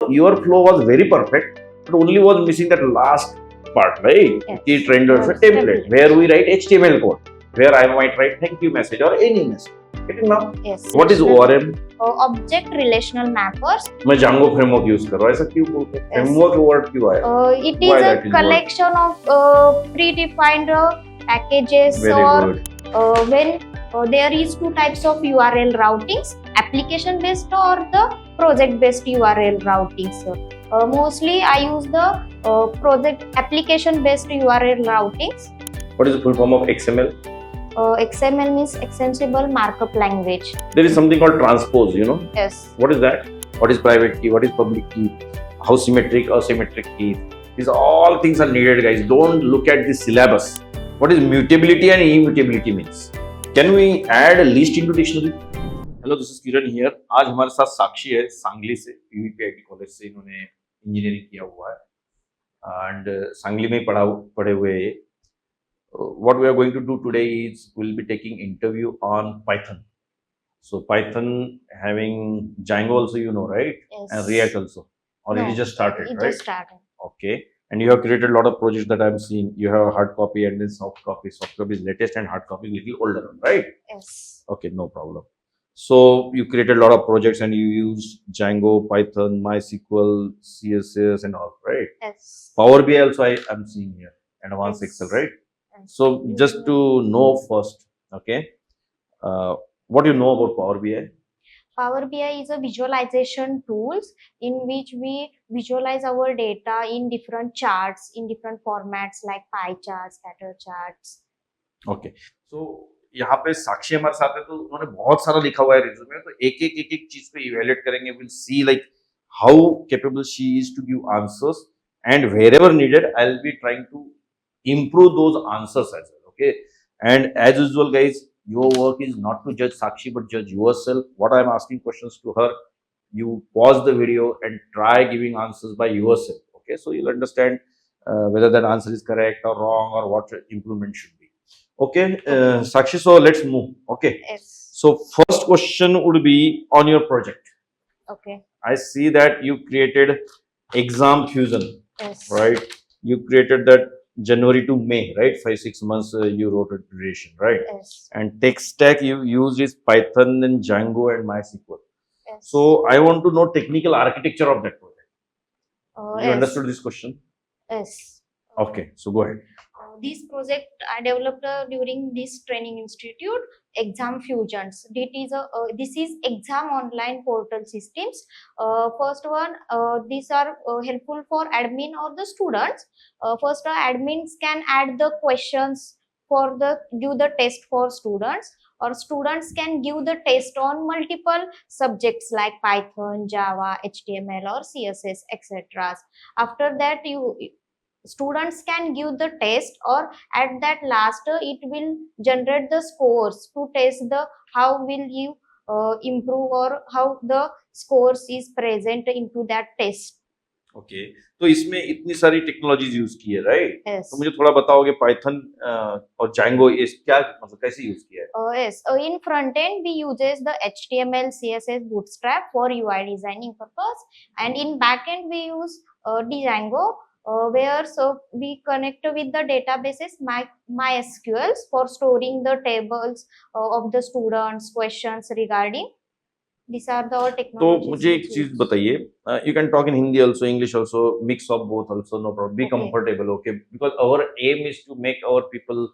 your flow was very perfect, but only was missing that last part, right? Yes. Key trend or Yes, template template. where we write HTML code, where I might write thank you message or any message. Getting now? Yes. What is ORM? Object relational mappers. मैं Django framework use कर रहा हूँ, ऐसा क्यों बोलते हैं? Framework word क्यों आया? It Why is that a is collection of predefined packages. Very or good. When there is two types of URL routings, application based or the project based URL routings. Mostly I use the project application based URL routings. What is the full form of XML? XML means extensible markup language. There is something called transpose, you know? Yes. What is that? What is private key? What is public key? How symmetric, asymmetric key? These all things are needed, guys. Don't look at the syllabus. What is mutability and immutability means? Can we add a list into dictionary? Hello, this is Kiran here. आज हमारे साथ साक्षी है सांगली से, PVPIT college से इन्होंने engineering किया हुआ है एंड सांगली में पढ़े हुए ये. What we are going to do today is we'll be taking interview on Python. So Python having Django also, you know, right? Yes. And React also. Or No, it is just started, it right? just started. Okay. And you have created a lot of projects that I'm seeing. You have a hard copy and then soft copy. Soft copy is latest and hard copy is little older, right? Yes. Okay, no problem. So you created a lot of projects and you use Django, Python, MySQL, CSS and all, right? Yes. Power BI also I'm seeing here. Advanced Yes. Excel, right? So just to know first, okay, what do you know about Power BI? Power BI is a visualization tools in which we visualize our data in different charts, in different formats like pie charts, scatter charts. Okay, so यहाँ पे साक्षी हमारे साथ है तो उन्होंने बहुत सारा लिखा हुआ है रिज्यूमे में, तो एक चीज पे इवैल्यूएट करेंगे. Will see like how capable she is to give answers and wherever needed I'll be trying to improve those answers as well. Okay, and as usual, guys, your work is not to judge Sakshi but judge yourself. What I'm asking questions to her, you pause the video and try giving answers by yourself. Okay, so you'll understand whether that answer is correct or wrong or what improvement should be. Okay, Sakshi, so let's move. Okay, Yes. so first question would be on your project. Okay. I see that you created exam fusion. Yes. Right, you created that January to May, right? 5-6 months you wrote a duration, right? Yes. And tech stack you used is Python and Django and MySQL. Yes. So I want to know technical architecture of that project. You Yes. understood this question? Yes. Okay, so go ahead. This project I developed during this training institute, exam fusions. This is exam online portal systems. First one, these are helpful for admin or the students. First, admins can add the questions for give the test for students, or students can give the test on multiple subjects like Python, Java, HTML or CSS, etc. After that, students can give the test, or at that last it will generate the scores to test the how will you improve or how the scores is present into that test. Okay, तो इसमें इतनी सारी technologies use की है, right? Yes. तो मुझे थोड़ा बताओगे पाइथन और Django ये क्या मतलब कैसे यूज किया है? Yes. In front end we uses the HTML, CSS, Bootstrap for UI designing purpose, and in back end we use Django, where so we connect with the databases MySQL for storing the tables of the students questions regarding. These are the all तो technologies. मुझे एक चीज बताइए, you can talk in Hindi also, English also, mix of both also, no problem. Be Okay. comfortable, okay? Because our aim is to make our people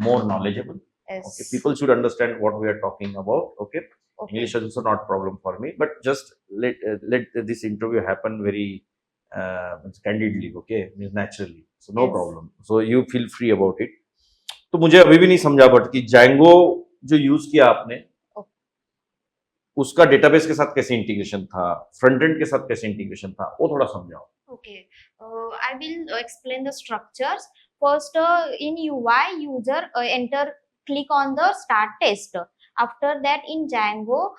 more knowledgeable. Yes. Okay, people should understand what we are talking about. Okay, Okay. English is also not problem for me, but just let this interview happen very candidly, okay, means naturally. So no Yes. problem. So you feel free about it. तो मुझे अभी भी नहीं समझा but कि Django जो use किया आपने उसका डेटाबेस के साथ कैसे इंटीग्रेशन था, फ्रंट एंड के साथ कैसे इंटीग्रेशन था, वो थोड़ा समझाओ. Okay, I will explain the structures. First, in UI, user click on the start test. After that, in Django,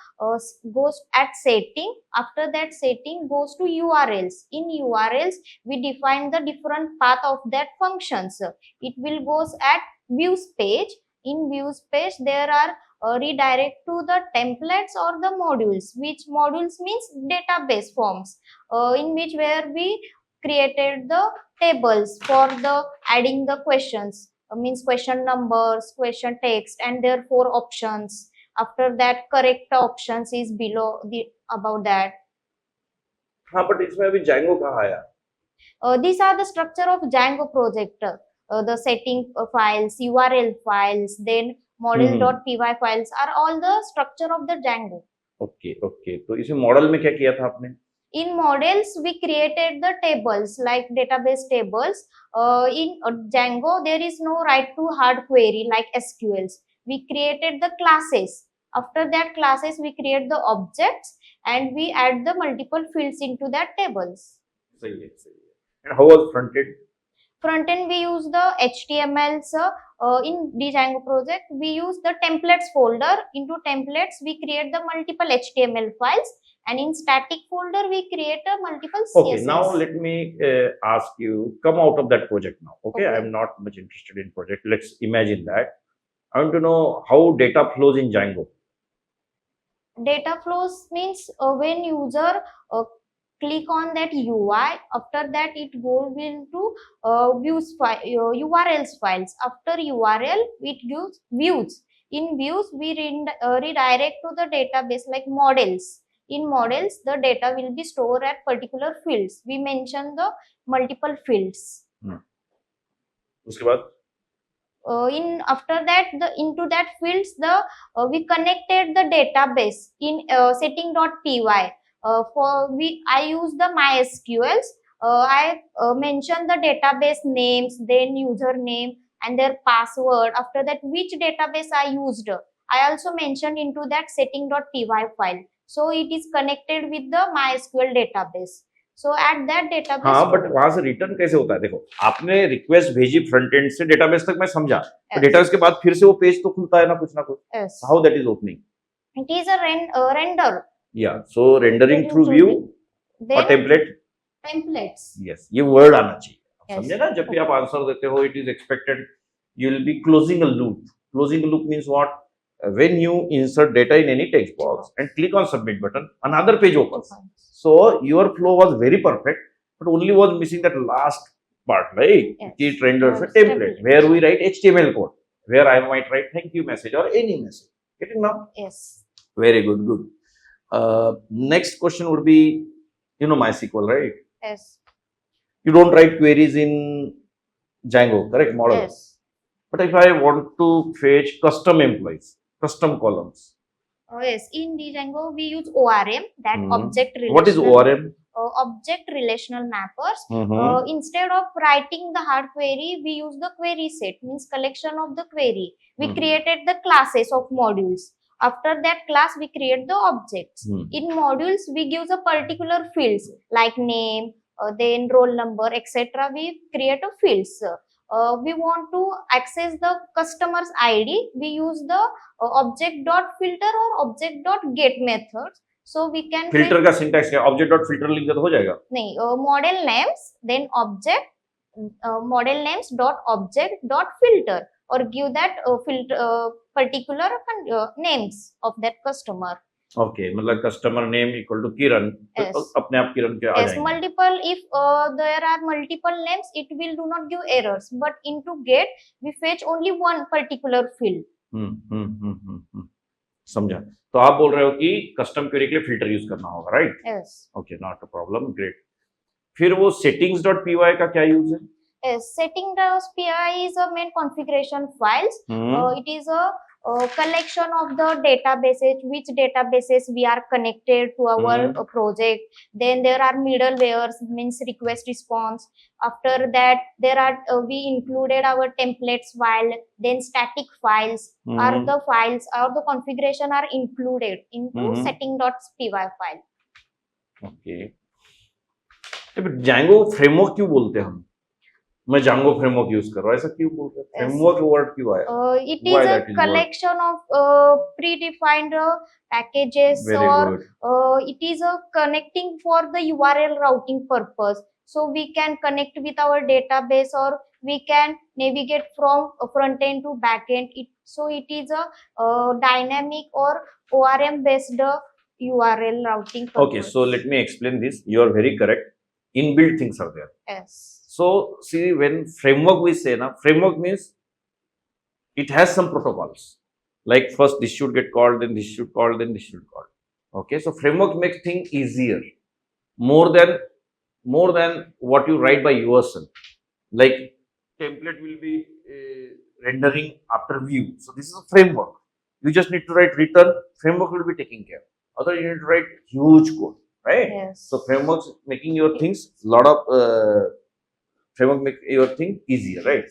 goes at setting. After that, setting goes to URLs. In URLs, we define the different path of that functions. It will goes at views page. In views page, there are redirect to the templates or the modules, which modules means database forms, in which where we created the tables for the adding the questions, means question numbers, question text, and their four options. After that, correct options is below the about that. हाँ but इसमें अभी Django कहाँ आया? These are the structure of Django project. The setting files, URL files, then model.py files are all the structure of the Django. Okay okay, तो इसे model में क्या किया था आपने? In models, we created the tables like database tables. In Django, there is no right to hard query like SQLs. We created the classes. After that classes, we create the objects and we add the multiple fields into that tables. सही है सही है. And how was front end? Front end, we use the HTMLs. In the Django project, we use the templates folder. Into templates, we create the multiple HTML files, and in static folder, we create a multiple CSS. Okay, now let me ask you, come out of that project now. Okay, Okay. I'm not much interested in project. Let's imagine that. I want to know how data flows in Django. Data flows means when user click on that UI, after that it goes into views file, URLs files. After URL, it gives views. In views, we redirect to the database like models. In models, the data will be stored at particular fields. We mention the multiple fields. उसके बाद In after that, into that fields, we connected the database in setting.py. I use the MySQLs. I mention the database names, then username and their password. After that, which database I used, I also mentioned into that setting.py file. So it is connected with the MySQL database. So at that database. हाँ but वहां से return कैसे होता है? देखो आपने request भेजी front end से डेटाबेस तक, मैं समझा, तो डेटाबेस के बाद फिर से वो पेज तो खुलता है ना कुछ. Yes. How that is opening? It is a render. Yeah, so rendering through view or template. Templates. Yes, ये वर्ड आना चाहिए. Yes. समझे ना? जब भी आप आंसर देते हो, it is expected you will be closing a loop. Closing a loop means what? When you insert data in any text box and click on submit button, another page opens. So your flow was very perfect, but only was missing that last part, right? Yes. It renders a Yes, template template. where we write HTML code, where I might write thank you message or any message. Getting now? Yes. Very good, good. Next question would be, you know MySQL, right? Yes. You don't write queries in Django, correct? Model. Yes. But if I want to fetch custom employees, custom columns. Yes. In the Django, we use ORM, that object relational. What is ORM? Object relational mappers. Instead of writing the hard query, we use the query set, means collection of the query. We created the classes of modules. After that class, we create the objects. In modules, we give the particular fields like name, then roll number, etc. We create a fields. We want to access the customer's ID. We use the object.filter or object.get methods. So we can filter का syntax क्या? Object.filter लिख दे तो हो जाएगा? नहीं, model names, then object, model names dot object dot filter, or give that filter particular names of that customer. Okay, मतलब customer name equal to Kiran. Yes. तो अपने आप किरण के आ Yes, जाएंगे. multiple, if there are multiple names, it will do not give errors. But into get, we fetch only one particular field. समझा. तो आप बोल रहे हो कि कस्टम क्वेरी के लिए फिल्टर यूज करना होगा, right? Yes. Okay, not a problem, great. फिर वो settings.py का क्या यूज है? Yes, setting.py is a main configuration files. It is a collection of the databases, which databases we are connected to our project. Then there are middlewares, means request response. After that, there are we included our templates file. Then static files are the files, or the configuration are included into setting.py file. Okay. Django framework क्यों बोलते हैं हम? मैं Django framework use कर रहा हूँ, ऐसा क्यों बोलते हैं? Framework वर्ड क्यों आया? It is a collection of predefined packages, or it is a connecting for the URL routing purpose. So we can connect with our database, or we can navigate from front end to back end. So it is a dynamic or ORM based URL routing Okay, so purpose. let me explain this. You are very correct. Inbuilt things are there. Yes. So see, when framework we say na, framework means it has some protocols. Like first this should get called, then this should call, then this should call. Okay, so framework makes things easier, more than more than what you write by yourself. Like template will be rendering after view. So this is a framework. You just need to write return. Framework will be taking care. Otherwise, you need to write huge code, right? Yes. So frameworks making your things lot of framework make your thing easier, right?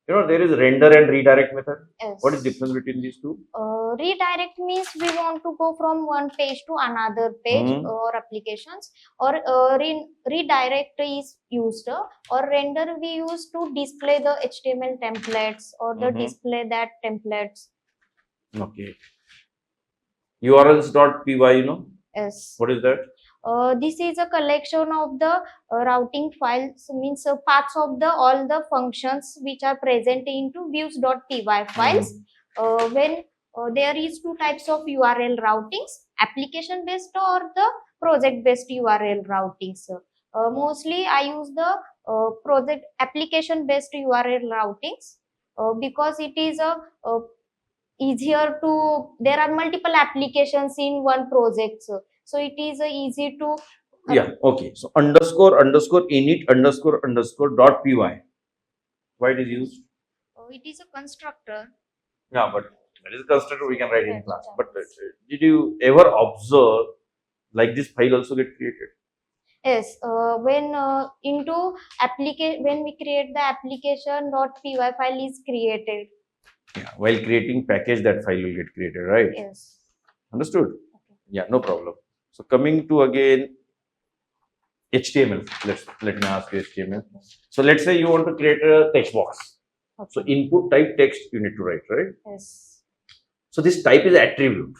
You know there is render and redirect method. Yes. What is the difference between these two? Redirect means we want to go from one page to another page or applications, or redirect is used, or render we use to display the HTML templates or the display that templates. Okay. urls.py, you know? Yes. What is that? This is a collection of the routing files, means parts of the all the functions which are present into views.py files. When there is two types of URL routings, application based or the project based URL routings. Mostly I use the project application based URL routings because it is a easier to, there are multiple applications in one project, so it is easy to Yeah, okay. So underscore underscore init underscore underscore dot py. Why it is used? it is a constructor. Yeah, but that is a constructor we can write in Yes, class. yes. But did you ever observe like this file also get created? Yes, when into application, when we create the application.py file is created. Yeah, while creating package, that file will get created, right? Yes. Understood? Okay. Yeah, no problem. So coming to again HTML. Let me ask you HTML. So let's say you want to create a text box. Okay. So input type text you need to write, right? Yes. So this type is attribute.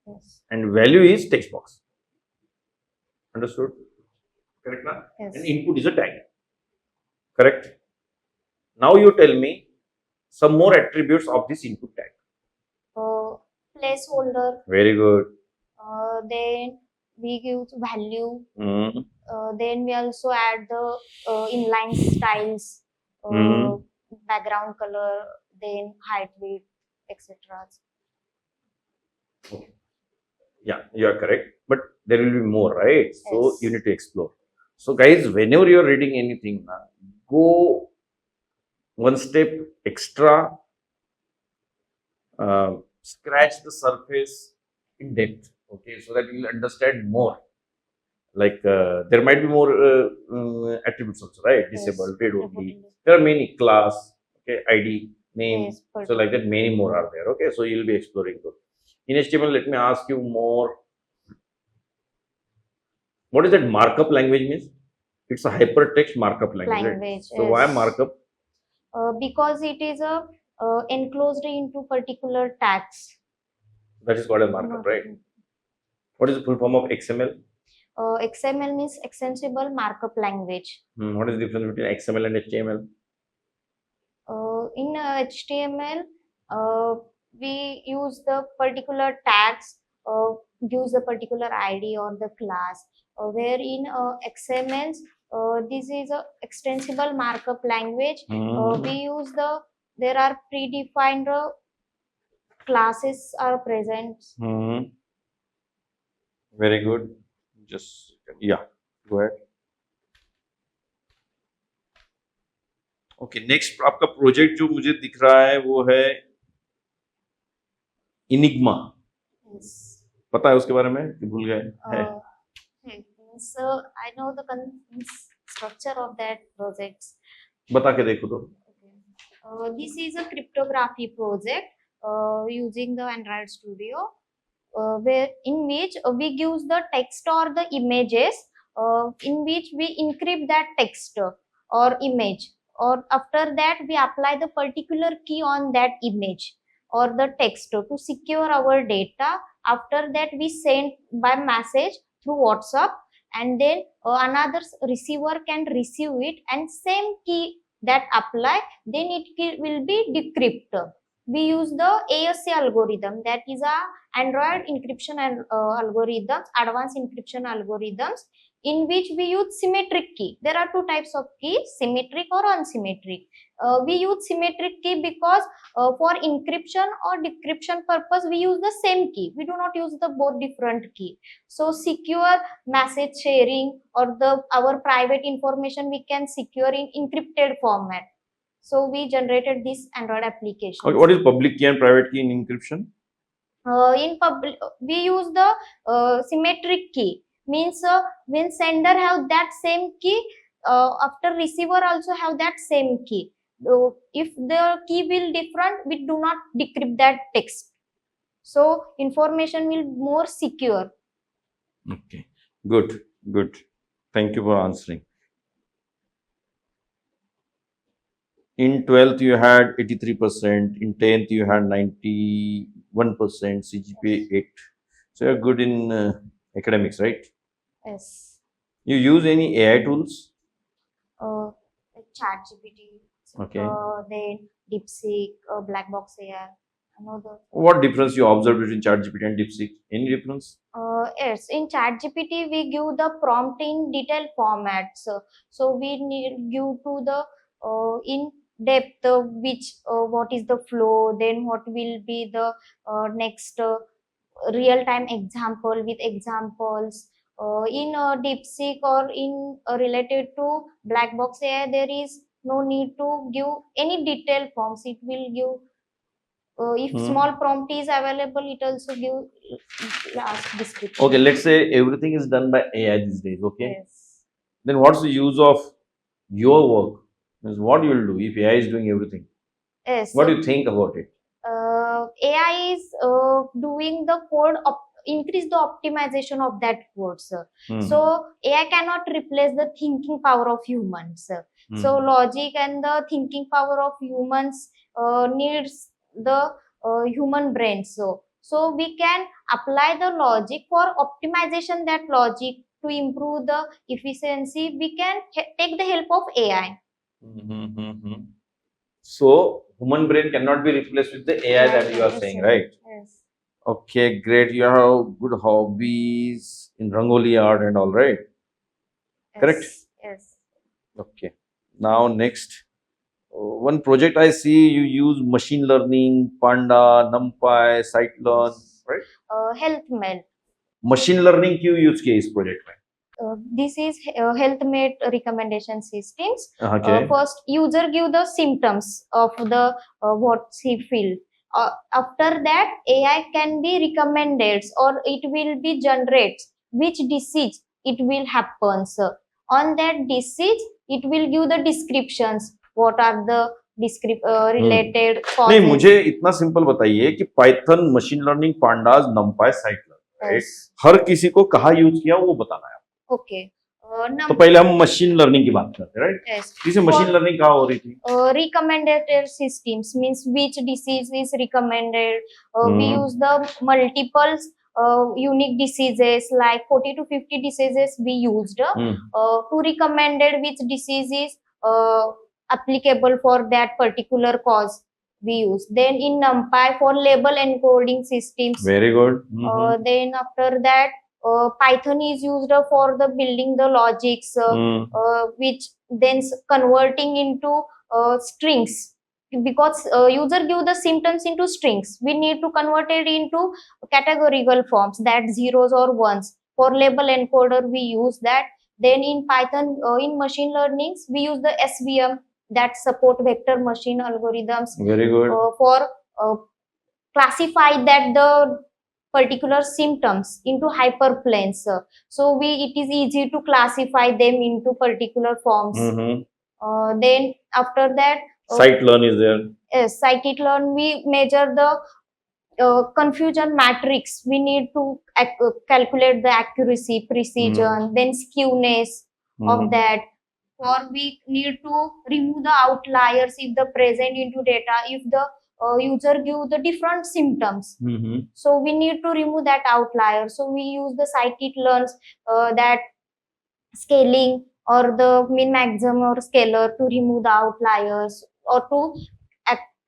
Yes. And value is text box. Understood? Correct now? Yes. And input is a tag. Correct? Now you tell me some more attributes of this input tag. Placeholder. Very good. Then we give value. Mm. Then we also add the inline styles, background color, then height, width, etc. Okay. Yeah, you are correct. But there will be more, right? So Yes. you need to explore. So guys, whenever you are reading anything, go one step extra, scratch the surface in depth, okay, so that you will understand more. Like there might be more attributes also, right? Disabled, read only. There are many class, okay, ID, name. Yes, So like that, many more are there. Okay, so you'll be exploring those. In HTML, let me ask you more. What is that markup language means? It's a hypertext markup language. Right? So why markup? Because it is a enclosed into particular tags. That is called a markup, right? What is the full form of XML? XML means extensible markup language. What is the difference between XML and HTML? In HTML, we use the particular tags, use the particular ID or the class. Where in XML, this is a extensible markup language. We use there are predefined classes are present. Very good. Just yeah, go ahead. Okay next आपका project जो मुझे दिख रहा है वो है Enigma. पता है उसके बारे में कि भूल गए है? So I know the structure of that project. बता के देखो तो. This is a cryptography project using the Android Studio, where in which we use the text or the images, in which we encrypt that text or image, or after that we apply the particular key on that image or the text to secure our data. After that we send by message through WhatsApp, and then another receiver can receive it, and same key that apply, then will be decrypt. We use the ASC algorithm, that is a Android encryption and algorithms, advanced encryption algorithms, in which we use symmetric key. There are two types of keys, symmetric or unsymmetric. We use symmetric key because for encryption or decryption purpose we use the same key. We do not use the both different key. So secure message sharing or the our private information we can secure in encrypted format. So we generated this Android application. Okay, what is public key and private key in encryption? In public we use the symmetric key, means when sender have that same key, after receiver also have that same key. If the key will different, we do not decrypt that text, so information will more secure. Okay, good, good. Thank you for answering. In 12th, you had 83%. In 10th, you had 91%. CGPA 8. So you're good in academics, right? Yes. You use any AI tools? Like ChatGPT, Okay. then DeepSeek, Black Box AI. Another. What difference you observe between ChatGPT and DeepSeek? Any difference? Yes, in ChatGPT we give the prompt in detailed formats. So we need give to the in depth which what is the flow, then what will be the next real time example with examples. In DeepSeek or in related to Black Box AI, there is no need to give any detailed forms. It will give if small prompt is available, it also give last description. Okay, let's say everything is done by AI these days, okay? Yes. Then what's the use of your work? Means what you will do if AI is doing everything? Yes. What do you think about it? AI is doing the code increase the optimization of that code, sir. So AI cannot replace the thinking power of humans. So logic and the thinking power of humans needs the human brain. So we can apply the logic for optimization that logic to improve the efficiency. We can take the help of AI. So human brain cannot be replaced with the AI that you are saying, right? Yes. Okay, great. You have good hobbies in Rangoli art and all, right? Correct? Yes. Okay. Now next, one project I see you use machine learning, Panda, NumPy, Scikit-learn, right? HealthMate. Machine learning क्यों use किया इस project में? This is HealthMate recommendation systems. Okay. First, user give the symptoms of the what he feel. After that, AI can be recommended or it will be generates which disease it will happen. So, on that disease, it will give the descriptions. What are the related causes? नहीं, मुझे इतना simple बताइए कि Python, machine learning, pandas, NumPy, साइक्लर, right? हर किसी को कहाँ यूज किया वो बताना है। ओके। तो पहले हम मशीन लर्निंग की बात करते हैं, राइट? Yes. इसे मशीन लर्निंग कहाँ हो रही थी? Recommended systems means which disease is recommended. We use the multiple unique diseases like 40 to 50 diseases we used to recommended which disease is applicable for that particular cause we use. Then in NumPy for label encoding systems. Very good. Then after that Python is used for the building the logics which then converting into strings, because user give the symptoms into strings, we need to convert it into categorical forms, that zeros or ones. For label encoder we use that. Then in Python in machine learnings we use the SVM, that support vector machine algorithms. Very good. For classify that the particular symptoms into hyperplanes. So it is easy to classify them into particular forms. Then after that, Scikit-learn is there. Yes, Scikit-learn we measure the confusion matrix. We need to calculate the accuracy, precision, then skewness of that. Or we need to remove the outliers if the present into data, if the user give the different symptoms. So we need to remove that outlier. So we use the Scikit-learns that scaling or the min maximum or scalar to remove the outliers or to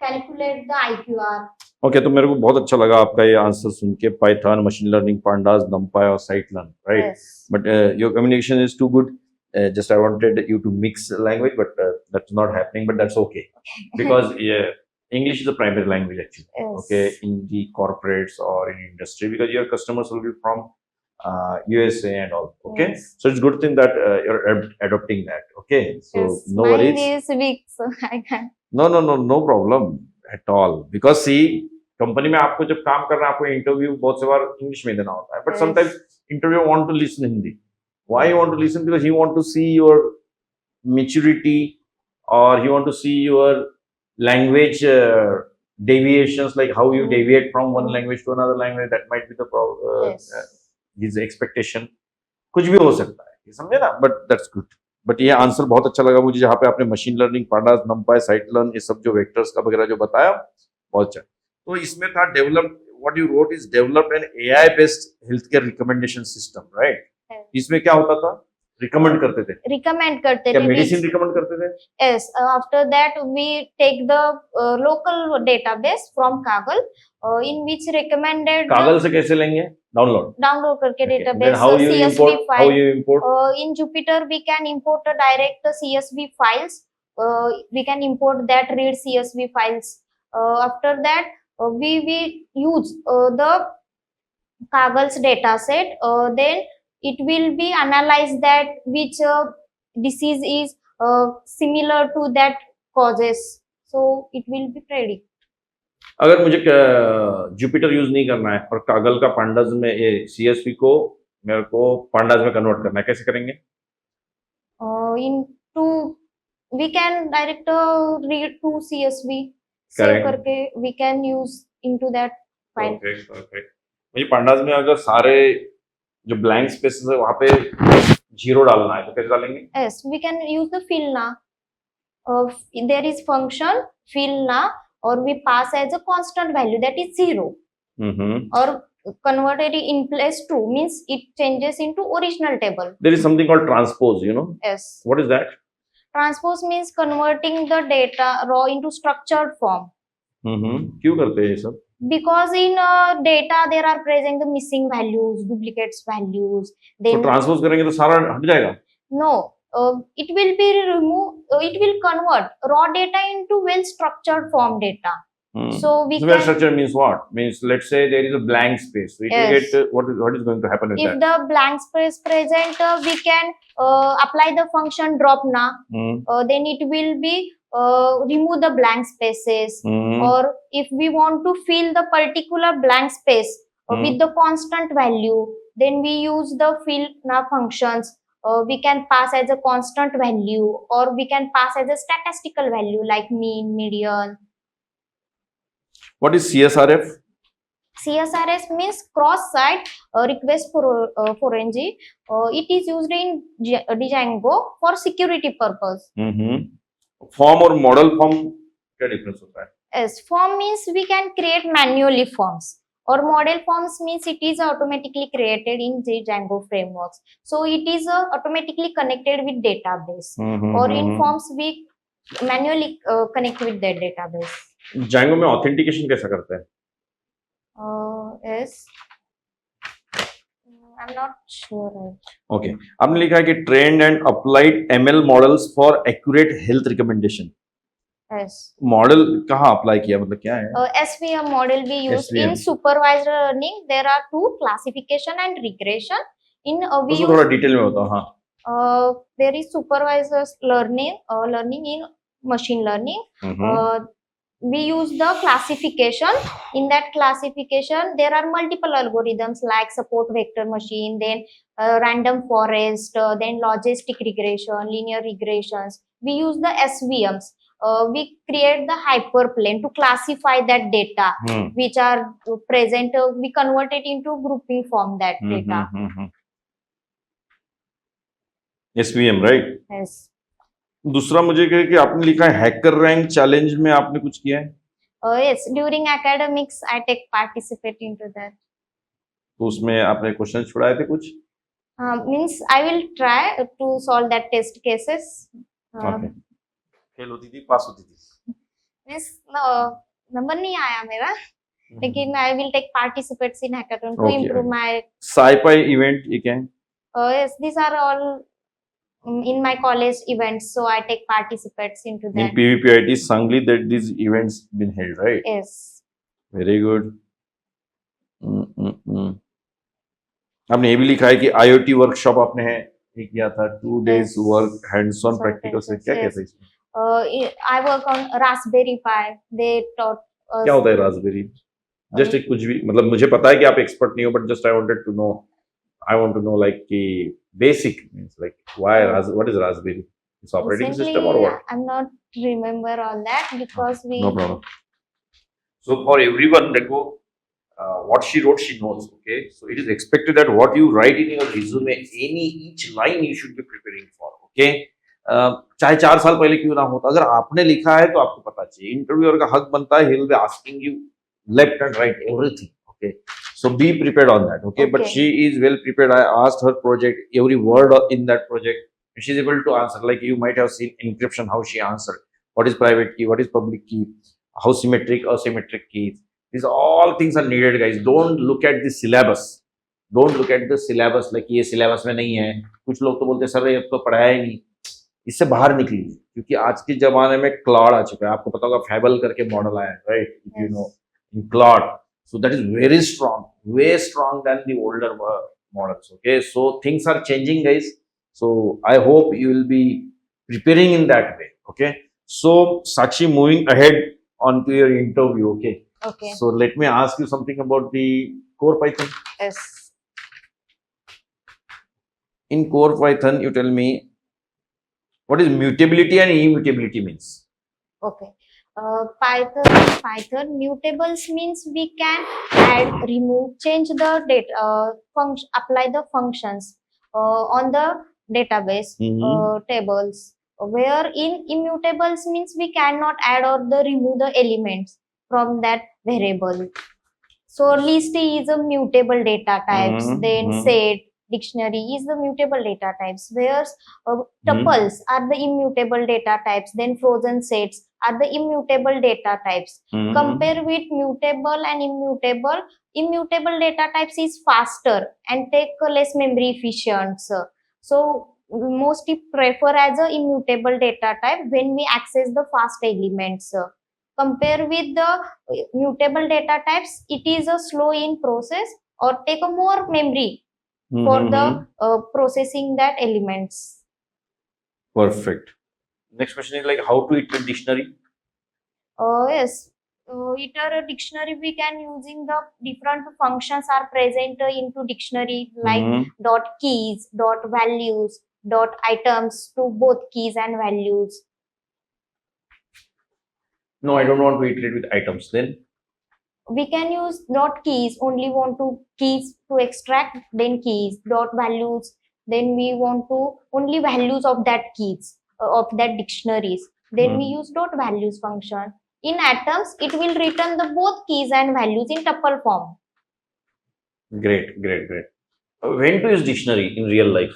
calculate the IQR. Okay, तो मेरे को बहुत अच्छा लगा आपका ये answer सुन के, Python, machine learning, pandas, NumPy और site learn, right? Yes. But your communication is too good. Just I wanted you to mix language, but that's not happening. But that's okay because English is the primary language actually. Yes. Okay, in the corporates or in industry, because your customers will be from USA and all. Okay, Yes. so it's good thing that you're adopting that. Okay, so Yes. no Mine worries. is weak, so I can't. No problem at all. Because see, company में आपको जब काम करना है, आपको interview बहुत से बार English में देना होता है, but Yes. Sometimes interview want to listen Hindi. Why you want to listen? Because he want to see your maturity, or he want to see your language deviations, like how you deviate from one language to another language. That might be the problem. Yes. His expectation. कुछ भी हो सकता है, समझे ना? But that's good. But ये answer बहुत अच्छा लगा मुझे, जहाँ पे आपने machine learning, pandas, नमपाई, site learn, ये सब जो वेक्टर्स का वगैरह जो बताया, बहुत अच्छा. तो इसमें था develop, what you wrote is develop an AI based health care recommendation system, right? इसमें क्या होता था? रिकमेंड करते थे, Recommend करते क्या थे. मेडिसिन रिकमेंड करते थे? Yes. After that, we take the local database from Kaggle, in which recommended Kagal से कैसे लेंगे? डाउनलोड. download करके Okay. Then database how you CSV import? How file. you import? In Jupyter, we can import direct CSV files. We can import that read CSV files. After that, we use the Kaggle's data set. Then it will be analyzed that which disease is similar to that causes. So it will be predict. अगर मुझे Jupiter use नहीं करना है और कागल का pandas में ये CSV को मेरे को पांडास में कन्वर्ट करना है, कैसे करेंगे? Into we can direct read to CSV save Correct. करके we can use into that file. Perfect. मुझे पांडास में अगर सारे जो ब्लैंक स्पेसेस है वहां पे जीरो डालना है तो कैसे डालेंगे? Yes, we can use the fill na. There is function fill na, or we pass as a constant value that is 0, or converted in place true means it changes into original table. There is something called transpose, you know? Yes. What is that? Transpose means converting the data raw into structured form. क्यों करते हैं ये सब? Because in data there are present the missing values, duplicates values. तो Then transpose करेंगे तो सारा हट जाएगा? no, it will be removed. It will convert raw data into well structured form data. So we so well can, structure means what? Means let's say there is a blank space. So it will Yes. get what is going to happen with if that? the blank space present, we can apply the function drop na. Then it will be remove the blank spaces. Or if we want to fill the particular blank space with the constant value, then we use the fill na functions. We can pass as a constant value, or we can pass as a statistical value like mean, median. What is CSRF? CSRS means cross-site request for NG. It is used in Django for security purpose. Form और model form क्या difference होता है? Yes, form means we can create manually forms, or model forms means it is automatically created in the Django frameworks. So it is automatically connected with database. Or in forms we manually connect with the database. Django में authentication कैसा करते हैं? Yes, I'm not sure. Okay, आपने लिखा है कि trained and applied ML models for accurate health recommendation. Yes. Model कहाँ apply किया, मतलब क्या है? SVM model we use SVM. in supervised learning. There are two, classification and regression. In we उसमें use थोड़ा डिटेल में बताओ. हाँ. there is supervised learning, learning in machine learning. We use the classification. In that classification, there are multiple algorithms like support vector machine, then random forest, then logistic regression, linear regressions. We use the SVMs. We create the hyperplane to classify that data which are present. We convert it into grouping form that data. SVM, right? Yes. दूसरा मुझे कहे कि आपने लिखा है hacker rank challenge में आपने कुछ किया है? Yes, during academics I take participate into that. तो उसमें आपने क्वेश्चन छुड़ाए थे कुछ? Means I will try to solve that test cases. Okay. Fail होती थी, पास होती थी. Means नंबर नहीं आया मेरा, लेकिन I will take participates in hackathon to Okay. improve my. Sci-fi event you can. Yes, these are all in my college events, so I take participates into In that. PVPIT Sangli that these events been held, right? Yes. Very good. आपने ये भी लिखा है कि IoT workshop आपने ये किया था 2 days Yes. Work hands on So practical से क्या yes. कहते हैं इसमें? I work on Raspberry Pi. They taught us. क्या होता है रास्पबेरी? जस्ट एक कुछ भी मतलब मुझे पता है कि आप एक्सपर्ट नहीं हो but just I want to know like कि basic means like what is raspberry? It's operating system और what? I'm not remember all that because we. No problem. So for everyone that what she wrote, she knows. Okay, so it is expected that what you write in your resume, each line you should be preparing for. Okay, चाहे 4 साल पहले क्यों ना होता, अगर आपने लिखा है तो आपको पता चाहिए. इंटरव्यूअर का हक बनता है, he will be asking you left and right everything. Okay, so be prepared on that. Okay, but Okay. she is well prepared. I asked her project, every word in that project. She's able to answer. Like you might have seen encryption, how she answered. What is private key? What is public key? How symmetric, asymmetric keys? These all things are needed, guys. Don't look at the syllabus. Don't look at the syllabus like ये syllabus में नहीं है. कुछ लोग तो बोलते हैं sir ये तो पढ़ाया ही नहीं. इससे बाहर निकलिए क्योंकि आज के जमाने में क्लाउड आ चुका है. आपको पता होगा फैबल करके मॉडल आया है, right? If you know in cloud, so that is very strong, way strong than the older models. Okay, so things are changing, guys. So I hope you will be preparing in that way. Okay, so Sakshi, moving ahead onto your interview. Okay. Okay. So let me ask you something about the core Python. Yes. In core Python, you tell me what is mutability and immutability means. Okay. Python mutables means we can add, remove, change the data, function, apply the functions on the database tables. Where in immutables means we cannot add or remove the elements from that variable. So list is a mutable data types. Then set, dictionary is the mutable data types. Whereas tuples are the immutable data types. Then frozen sets are the immutable data types. Compare with mutable and immutable. Immutable data types is faster and take less memory efficient. So mostly prefer as a immutable data type when we access the fast elements. Compare with the mutable data types, it is a slow in process or take a more memory for the processing that elements. Perfect. Next question is like how to iterate dictionary. Yes, iterate a dictionary we can using the different functions are present into dictionary like dot keys, dot values, dot items to both keys and values. No, I don't want to iterate with items. Then we can use dot keys, only want to keys to extract, then keys, dot values, then we want to only values of that keys of that dictionaries, then we use dot values function. In atoms it will return the both keys and values in tuple form. Great. When to use dictionary in real life?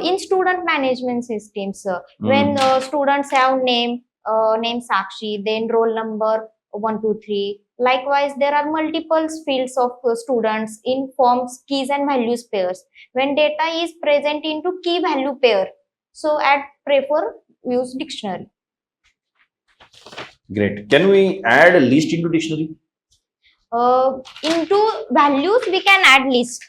In student management systems, when students have name Sakshi, then roll number 1, 2, 3. Likewise, there are multiple fields of students in forms keys and values pairs. When data is present into key value pair, so at prefer use dictionary. Great. Can we add a list into dictionary? Into values we can add list,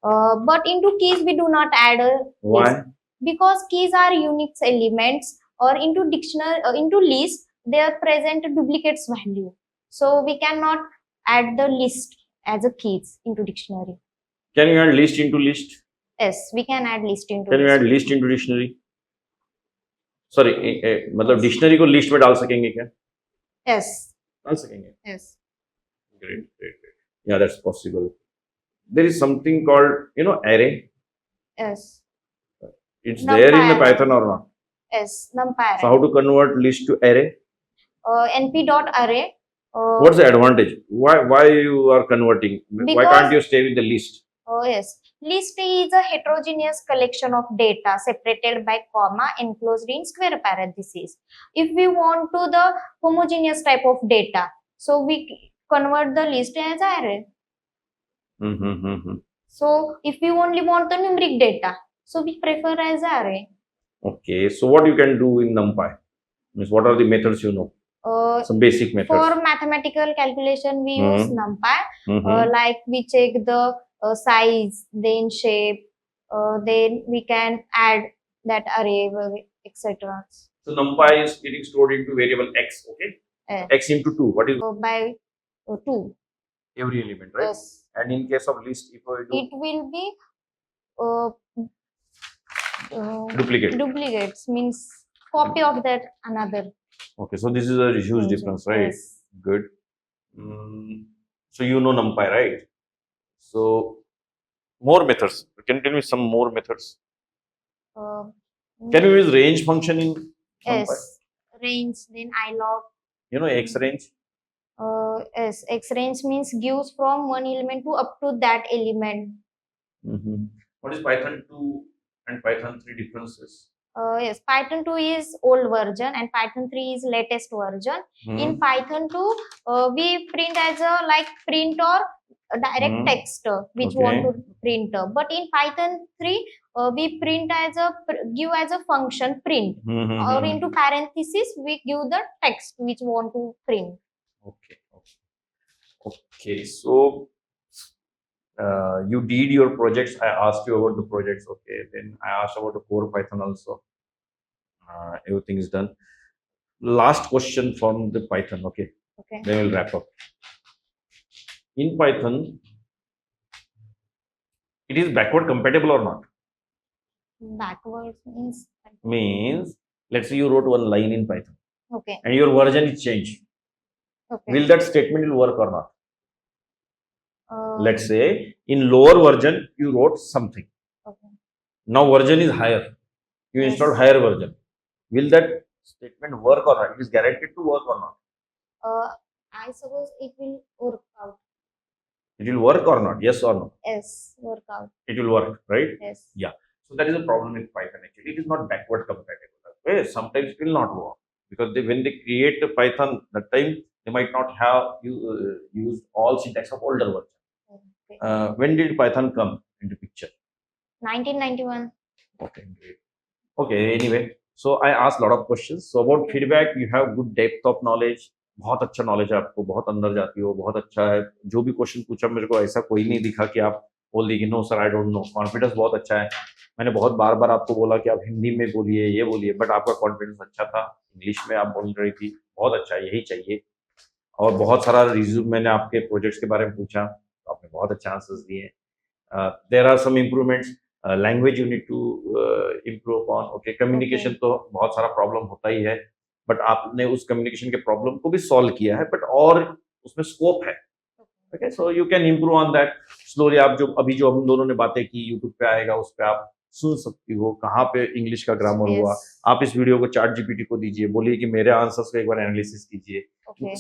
but into keys we do not add a Why? list because keys are unique elements. Or into dictionary, into list, they are present duplicates value. So we cannot add the list as a keys into dictionary. Can you add list into list? Yes, we can add list into. Can you add list into dictionary? Sorry, मतलब dictionary को list में डाल सकेंगे क्या? Yes. डाल सकेंगे. Yes. Great. Yeah, that's possible. There is something called array. Yes. It's there in the Python or not? Yes, NumPy. So how to convert list to array? np.array. What's the advantage? Why you are converting? Why can't you stay with the list? Yes, List is a heterogeneous collection of data separated by comma enclosed in square parentheses. If we want to the homogeneous type of data, so we convert the list as array. Mm-hmm. So if we only want the numeric data, so we prefer as array. Okay, so what you can do in NumPy? Means what are the methods you know? Some basic methods. For mathematical calculation, we use NumPy. Mhm. Like we check the size, then shape, then we can add that array, etc. So NumPy is getting stored into variable x, okay? X into 2. What is By 2. every element, right? Yes. And in case of list, if I do It will be duplicate. Duplicates means copy of that another. Okay, so this is a huge difference, right? Yes. Good. So you know NumPy, right? So more methods. Can you tell me some more methods? Can you use range function in NumPy? Yes. Range, then ilog. You know X range? Yes, X range means gives from one element to up to that element. What is Python 2 and Python 3 differences? Yes, Python 2 is old version and Python 3 is latest version. In Python 2, we print as a like print or a direct text which want to print. But in Python 3, we print as a give as a function print or into parenthesis we give the text which want to print. Okay. So you did your projects. I asked you about the projects. Okay. Then I asked about the core Python also. Everything is done. Last question from the Python. Okay. Then we'll wrap up. In Python, it is backward compatible or not? Backwards means let's say you wrote one line in Python. Okay. And your version is changed. Okay. Will that statement will work or not? Let's say in lower version you wrote something. Okay. Now version is higher. You installed higher version. Will that statement work or not? It is guaranteed to work or not? I suppose it will work out. It will work or not? Yes or no? Yes, work out. It will work, right? Yes. Yeah. So that is a problem with Python actually. It is not backward compatible. Okay? Sometimes it will not work because when they create the Python, that time they might not have used all syntax of older version. Okay. When did Python come into picture? 1991. Okay, great. Okay, anyway, so I asked a lot of questions. So about feedback, you have good depth of knowledge. बहुत अच्छा knowledge है आपको, बहुत अंदर जाती हो, बहुत अच्छा है. जो भी क्वेश्चन पूछा मेरे को ऐसा कोई नहीं दिखा कि आप बोल दी कि no sir I don't know. Confidence बहुत अच्छा है. मैंने बहुत बार बार आपको बोला कि आप हिंदी में बोलिए, ये बोलिए, बट आपका कॉन्फिडेंस अच्छा था. इंग्लिश में आप बोल रही थी, बहुत अच्छा, यही चाहिए. और बहुत सारा रिज्यूम मैंने आपके प्रोजेक्ट्स के बारे में पूछा, तो आपने बहुत अच्छे आंसर्स दिए. There are some improvements. Language you need to improve upon. Okay, communication तो बहुत सारा प्रॉब्लम होता ही है, बट आपने उस कम्युनिकेशन के प्रॉब्लम को भी सॉल्व किया है, बट और उसमें स्कोप है. Okay, so you can improve on that slowly. आप जो हम दोनों ने बातें की यूट्यूब पे आएगा, उस पर आप सुन सकती हो कहाँ पे इंग्लिश का ग्रामर हुआ. आप इस वीडियो को चैट जीपीटी को दीजिए, बोलिए कि मेरे आंसर्स को एक बार एनालिसिस कीजिए.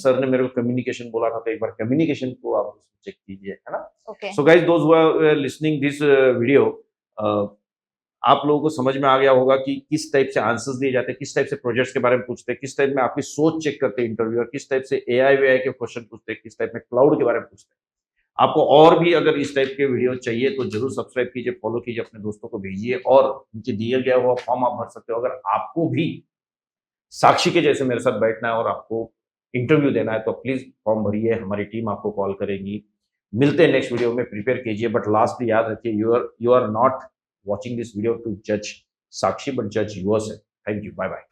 सर ने मेरे को कम्युनिकेशन बोला था, तो एक बार कम्युनिकेशन को आप चेक कीजिए, है ना. So guys, those who are listening this video, आप लोगों को समझ में आ गया होगा कि किस टाइप से आंसर्स दिए जाते हैं, किस टाइप से प्रोजेक्ट्स के बारे में पूछते हैं, किस टाइप में आपकी सोच चेक करते हैं इंटरव्यूअर, किस टाइप से एआई वीआई के क्वेश्चन पूछते हैं, किस टाइप में क्लाउड के बारे में पूछते हैं. आपको और भी अगर इस टाइप के वीडियो चाहिए तो जरूर सब्सक्राइब कीजिए, फॉलो कीजिए, अपने दोस्तों को भेजिए, और नीचे दिया गया हुआ फॉर्म आप भर सकते हो. अगर आपको भी साक्षी के जैसे मेरे साथ बैठना है और आपको इंटरव्यू देना है तो प्लीज फॉर्म भरिए, हमारी टीम आपको कॉल करेगी. मिलते हैं नेक्स्ट वीडियो में, प्रिपेयर कीजिए, बट लास्टली याद रखिए, you are not watching this video to judge Sakshi, but judge yourself. Thank you. Bye bye.